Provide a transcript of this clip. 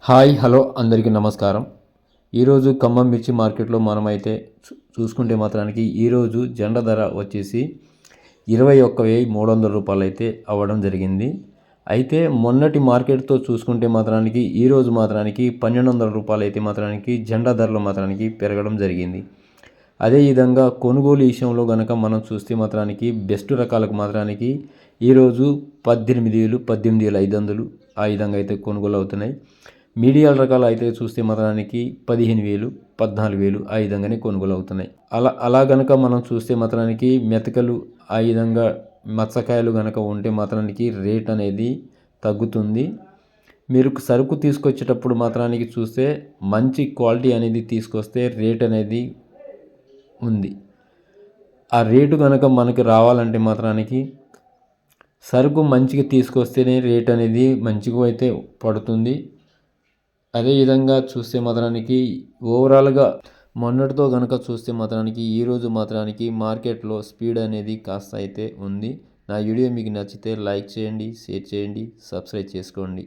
Hi hello అందరికీ నమస్కారం. ఈరోజు ఖమ్మం మిర్చి మార్కెట్లో మనమైతే చూసుకుంటే మాత్రానికి ఈరోజు జెండా ధర వచ్చేసి 21,300 రూపాయలు అయితే అవ్వడం జరిగింది. అయితే మొన్నటి మార్కెట్తో చూసుకుంటే మాత్రానికి ఈరోజు మాత్రానికి 1,200 రూపాయలు అయితే మాత్రానికి జెండా ధరలు మాత్రానికి పెరగడం జరిగింది. అదేవిధంగా కొనుగోలు విషయంలో కనుక మనం చూస్తే మాత్రానికి బెస్ట్ రకాలకు మాత్రానికి ఈరోజు 18,000 18,500 ఆ విధంగా అయితే కొనుగోలు అవుతున్నాయి. మీడియాల రకాలు అయితే చూస్తే మాత్రానికి 15,000 14,000 ఆ విధంగానే కొనుగోలు అవుతున్నాయి. అలా కనుక మనం చూస్తే మాత్రానికి మెతకలు ఆ విధంగా మచ్చకాయలు కనుక ఉంటే మాత్రానికి రేట్ అనేది తగ్గుతుంది. మీరు సరుకు తీసుకొచ్చేటప్పుడు మాత్రానికి చూస్తే మంచి క్వాలిటీ అనేది తీసుకొస్తే రేట్ అనేది ఉంది. ఆ రేటు కనుక మనకి రావాలంటే మాత్రానికి సరుకు మంచిగా తీసుకొస్తేనే రేట్ అనేది మంచిగా అయితే పడుతుంది. అదేవిధంగా చూస్తే మాత్రానికి ఓవరాల్గా మొన్నటితో కనుక చూస్తే మాత్రానికి ఈరోజు మాత్రానికి మార్కెట్లో స్పీడ్ అనేది కాస్త అయితే ఉంది. నా వీడియో మీకు నచ్చితే లైక్ చేయండి, షేర్ చేయండి, సబ్స్క్రైబ్ చేసుకోండి.